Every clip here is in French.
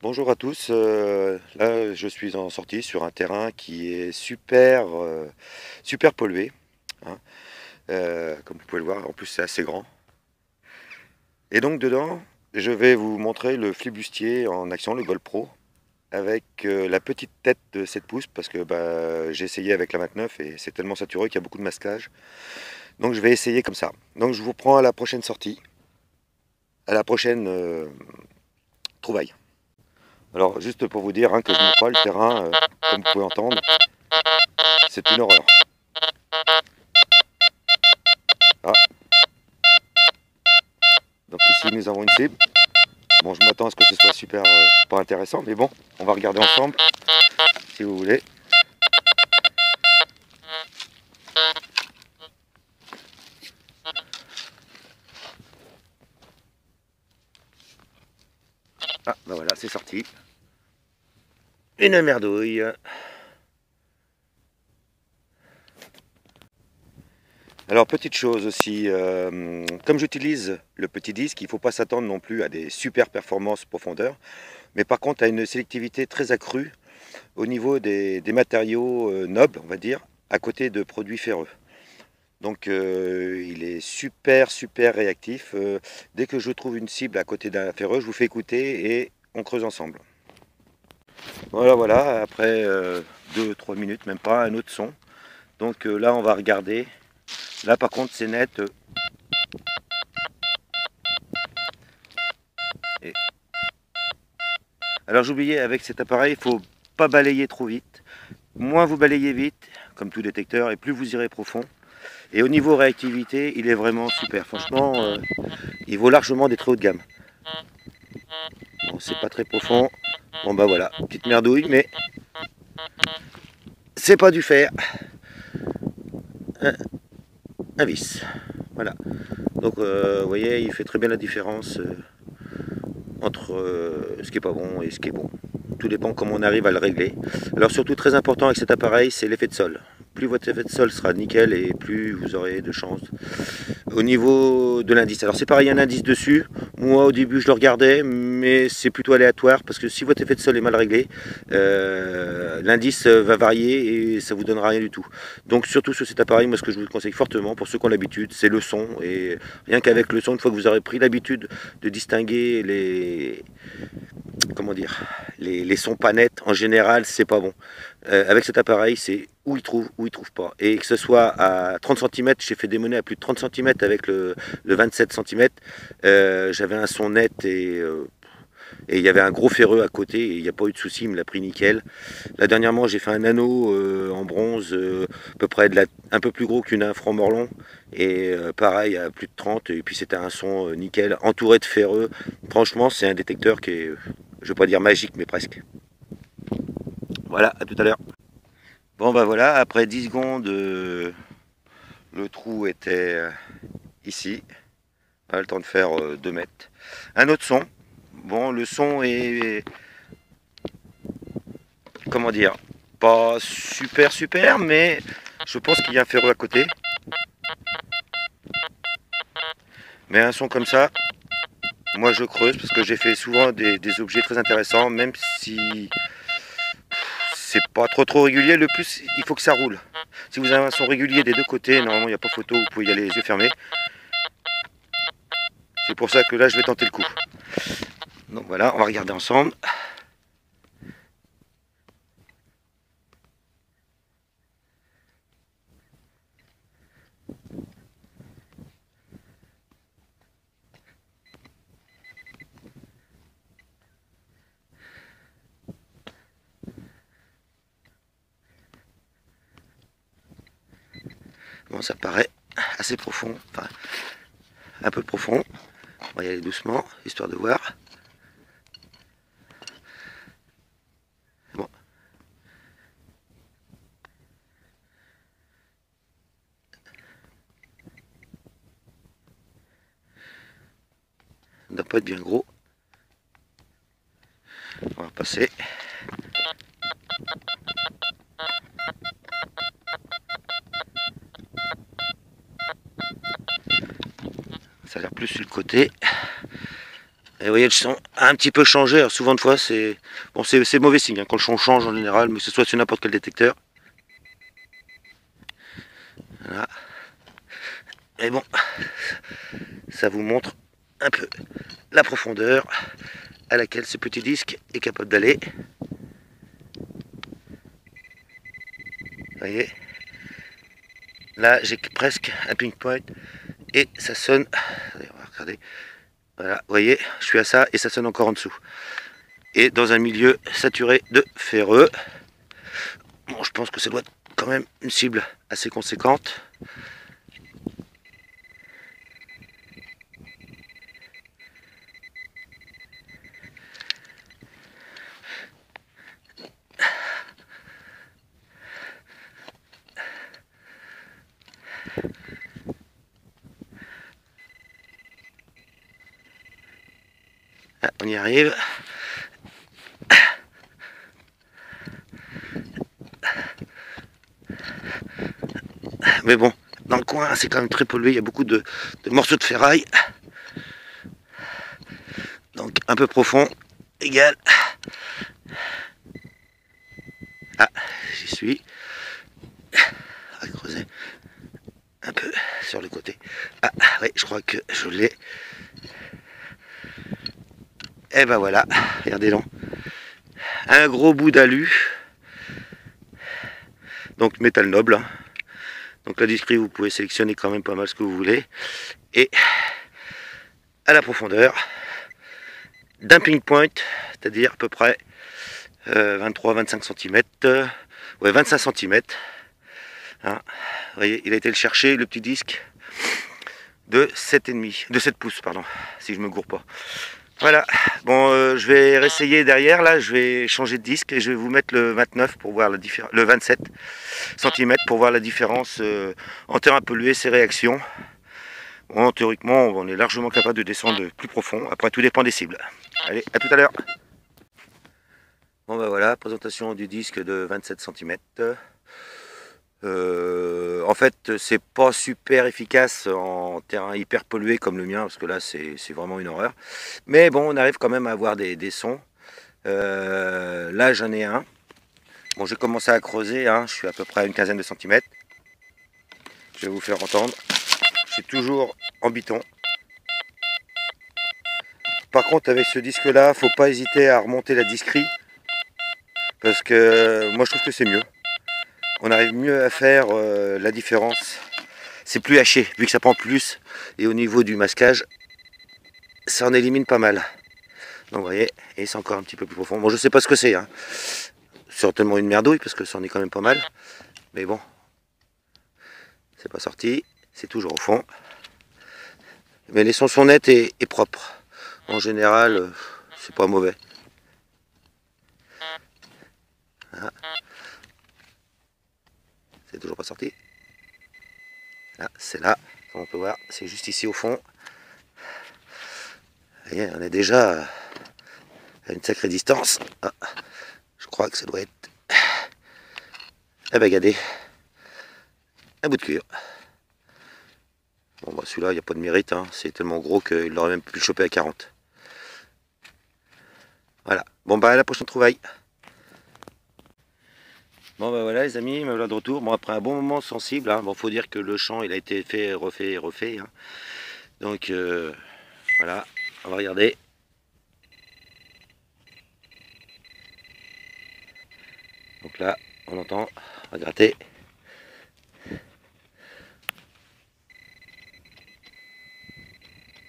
Bonjour à tous, là je suis en sortie sur un terrain qui est super pollué, hein. Comme vous pouvez le voir, en plus c'est assez grand. Et donc dedans, je vais vous montrer le flibustier en action, le Gold Pro, avec la petite tête de 7 pouces, parce que j'ai essayé avec la 29 et c'est tellement saturé qu'il y a beaucoup de masquage. Donc je vais essayer comme ça. Donc je vous prends à la prochaine sortie, à la prochaine trouvaille. Alors juste pour vous dire que je ne montre pas le terrain, comme vous pouvez entendre, c'est une horreur. Ah, donc ici nous avons une cible. Bon, je m'attends à ce que ce soit super pas intéressant, mais bon, on va regarder ensemble, si vous voulez. Ah, ben voilà, c'est sorti. Une merdouille. Alors, petite chose aussi, comme j'utilise le petit disque, il ne faut pas s'attendre non plus à des super performances profondeur, mais par contre à une sélectivité très accrue au niveau des matériaux nobles, on va dire, à côté de produits ferreux. Donc il est super réactif. Dès que je trouve une cible à côté d'un ferreux, je vous fais écouter et on creuse ensemble. Voilà, après 2-3 minutes, même pas, un autre son. Donc là on va regarder. Là par contre c'est net. Et... Alors j'oubliais, avec cet appareil, il ne faut pas balayer trop vite. Moins vous balayez vite, comme tout détecteur, et plus vous irez profond. Et au niveau réactivité, il est vraiment super. Franchement, il vaut largement des très hauts de gamme. Bon, c'est pas très profond. Bon bah voilà, petite merdouille, mais c'est pas du fer. Un vis. Voilà. Donc vous voyez, il fait très bien la différence entre ce qui est pas bon et ce qui est bon. Tout dépend comment on arrive à le régler. Alors surtout très important avec cet appareil, c'est l'effet de sol. Plus votre effet de sol sera nickel et plus vous aurez de chance. Au niveau de l'indice, alors c'est pareil, il y a un indice dessus. Moi au début je le regardais, mais c'est plutôt aléatoire parce que si votre effet de sol est mal réglé, l'indice va varier et ça vous donnera rien du tout. Donc surtout sur cet appareil, moi ce que je vous conseille fortement pour ceux qui ont l'habitude, c'est le son. Et rien qu'avec le son, une fois que vous aurez pris l'habitude de distinguer les, comment dire, les sons pas nets, en général, c'est pas bon. Avec cet appareil, c'est où il trouve pas. Et que ce soit à 30 cm, j'ai fait des monnaies à plus de 30 cm avec le 27 cm, j'avais un son net et il y avait un gros ferreux à côté et il n'y a pas eu de souci, il me l'a pris nickel. Là dernièrement j'ai fait un anneau en bronze à peu près un peu plus gros qu'une franc-morlon et pareil à plus de 30 et puis c'était un son nickel entouré de ferreux. Franchement c'est un détecteur qui est, je ne vais pas dire magique mais presque. Voilà, à tout à l'heure. Bon bah voilà, après 10 secondes le trou était ici. Pas le temps de faire 2 mètres. Un autre son. Bon, le son est, comment dire, pas super, mais je pense qu'il y a un ferreux à côté. Mais un son comme ça, moi je creuse parce que j'ai fait souvent des objets très intéressants, même si c'est pas trop régulier. Le plus, il faut que ça roule. Si vous avez un son régulier des deux côtés, normalement il n'y a pas photo, vous pouvez y aller les yeux fermés. C'est pour ça que là je vais tenter le coup. Donc voilà, on va regarder ensemble. Bon, ça paraît assez profond, enfin un peu profond. On va y aller doucement, histoire de voir. Bon. Ça ne doit pas être bien gros. On va passer. Ça a l'air plus sur le côté. Et vous voyez, le son a un petit peu changé. Alors souvent de fois, c'est bon, c'est mauvais signe hein, quand le son change en général, mais que ce soit sur n'importe quel détecteur. Voilà. Et bon, ça vous montre un peu la profondeur à laquelle ce petit disque est capable d'aller. Vous voyez, là j'ai presque un pinpoint et ça sonne. Regardez, voilà, vous voyez, je suis à ça et ça sonne encore en dessous. Et dans un milieu saturé de ferreux. Bon, je pense que ça doit être quand même une cible assez conséquente. Ah, on y arrive. Mais bon, dans le coin, c'est quand même très pollué. Il y a beaucoup de morceaux de ferraille. Donc un peu profond, égal. Ah, j'y suis. On va creuser un peu sur le côté. Ah, oui, je crois que je l'ai. Et ben voilà, regardez donc. Un gros bout d'alu. Donc métal noble. Donc la discrète, vous pouvez sélectionner quand même pas mal ce que vous voulez. Et à la profondeur d'un pinpoint, c'est-à-dire à peu près 23-25 cm. Ouais, 25 cm. Hein, vous voyez, il a été le chercher, le petit disque de 7,5, de 7 pouces, pardon, si je me gourre pas. Voilà, bon, je vais réessayer derrière, là, je vais changer de disque et je vais vous mettre le 29 pour voir la différence, le 27 cm pour voir la différence en terrain pollué, ses réactions. Bon, théoriquement, on est largement capable de descendre plus profond, après tout dépend des cibles. Allez, à tout à l'heure. Bon ben voilà, présentation du disque de 27 cm. En fait, c'est pas super efficace en terrain hyper pollué comme le mien, parce que là, c'est vraiment une horreur. Mais bon, on arrive quand même à avoir des sons. Là, j'en ai un. Bon, j'ai commencé à creuser, hein, je suis à peu près à une quinzaine de centimètres. Je vais vous faire entendre. Je suis toujours en biton. Par contre, avec ce disque-là, faut pas hésiter à remonter la discrete, parce que moi, je trouve que c'est mieux. On arrive mieux à faire la différence. C'est plus haché, vu que ça prend plus. Et au niveau du masquage, ça en élimine pas mal. Donc vous voyez, et c'est encore un petit peu plus profond. Bon, je sais pas ce que c'est. Hein. Certainement une merdouille, parce que ça en est quand même pas mal. Mais bon, c'est pas sorti. C'est toujours au fond. Mais les sons sont nets et propres. En général, c'est pas mauvais. Voilà. C'est toujours pas sorti. Là, c'est là, comme on peut voir, c'est juste ici au fond. Vous voyez, on est déjà à une sacrée distance. Ah, je crois que ça doit être... Eh ben regardez, un bout de cuir. Bon bah celui-là, il n'y a pas de mérite, hein. C'est tellement gros qu'il aurait même pu le choper à 40. Voilà, bon bah à la prochaine trouvaille. Bon bah voilà les amis, me voilà de retour. Bon après un bon moment sensible, hein. Bon faut dire que le chant il a été fait, refait, refait. Hein. Donc voilà, on va regarder. Donc là, on entend, on va gratter.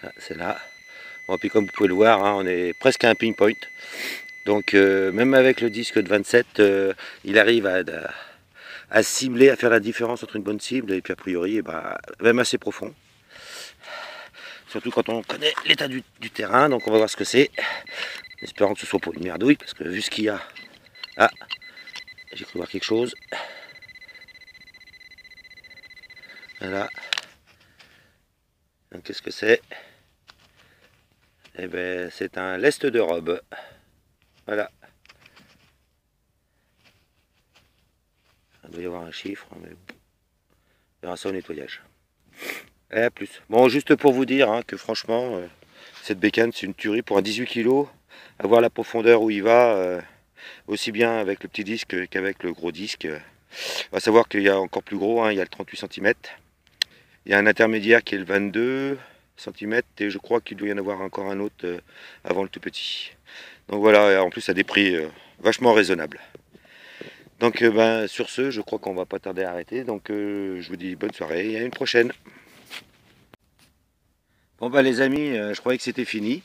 Ah, c'est là. Bon puis comme vous pouvez le voir, hein, on est presque à un pinpoint. Donc même avec le disque de 27, il arrive à cibler, à faire la différence entre une bonne cible et puis a priori, et ben, même assez profond. Surtout quand on connaît l'état du terrain, donc on va voir ce que c'est. En espérant que ce soit pour une merdouille, parce que vu ce qu'il y a... Ah, j'ai cru voir quelque chose. Voilà. Donc qu'est-ce que c'est? Eh ben c'est un lest de robe. Voilà. Il doit y avoir un chiffre, mais on verra ça au nettoyage. Et à plus. Bon, juste pour vous dire hein, que franchement, Cette bécane, c'est une tuerie pour un 18 kg. Avoir la profondeur où il va, aussi bien avec le petit disque qu'avec le gros disque. On va savoir qu'il y a encore plus gros, hein, il y a le 38 cm. Il y a un intermédiaire qui est le 22 cm et je crois qu'il doit y en avoir encore un autre avant le tout petit. Donc voilà, en plus à des prix vachement raisonnables. Donc ben, sur ce, je crois qu'on va pas tarder à arrêter. Donc je vous dis bonne soirée et à une prochaine. Bon bah les amis, je croyais que c'était fini.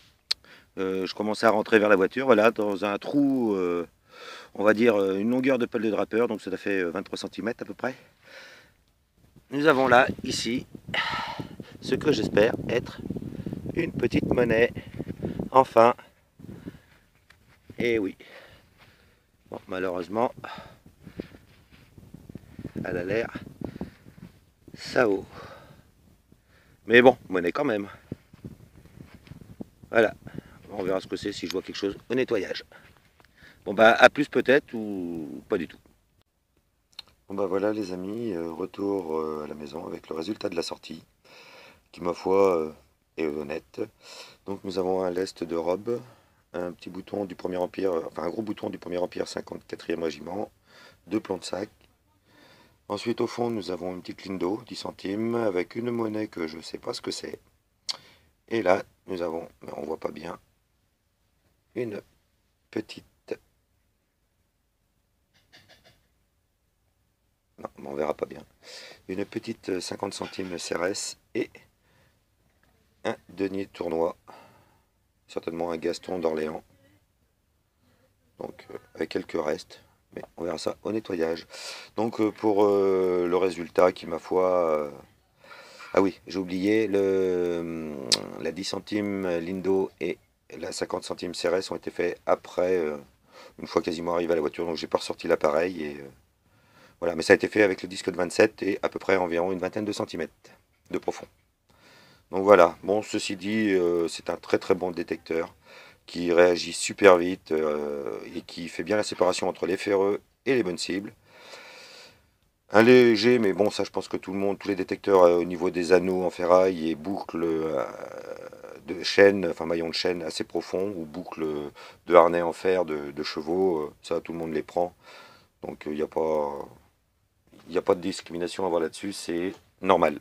Je commençais à rentrer vers la voiture, voilà, dans un trou, on va dire une longueur de pelle de drapeur, donc ça fait 23 cm à peu près. Nous avons là, ici, ce que j'espère être une petite monnaie. Enfin. Et oui. Bon, malheureusement, elle a l'air sao. Mais bon, monnaie quand même. Voilà. On verra ce que c'est si je vois quelque chose au nettoyage. Bon bah à plus peut-être ou pas du tout. Bon bah voilà les amis, retour à la maison avec le résultat de la sortie, qui ma foi est honnête. Donc nous avons un lest de robe, un petit bouton du Premier Empire, enfin un gros bouton du Premier Empire 54e régiment, deux plombs de sac. Ensuite au fond nous avons une petite ligne d'eau, 10 centimes, avec une monnaie que je ne sais pas ce que c'est. Et là nous avons, mais on voit pas bien, une petite... Non, on verra pas bien. Une petite 50 centimes CRS et un denier tournoi, certainement un Gaston d'Orléans, donc avec quelques restes, mais on verra ça au nettoyage. Donc pour le résultat qui ma foi... ah oui, j'ai oublié, la 10 centimes Lindo et la 50 centimes CRS ont été faits après, une fois quasiment arrivé à la voiture, donc j'ai pas ressorti l'appareil et... voilà, mais ça a été fait avec le disque de 27 et à peu près environ une vingtaine de centimètres de profond. Donc voilà, bon ceci dit, c'est un très très bon détecteur qui réagit super vite et qui fait bien la séparation entre les ferreux et les bonnes cibles. Un léger, mais bon ça je pense que tout le monde, tous les détecteurs au niveau des anneaux en ferraille et boucles de chaîne, enfin maillons de chaîne assez profonds, ou boucles de harnais en fer de chevaux, ça tout le monde les prend. Donc il n'y a pas de discrimination à avoir là-dessus, c'est normal.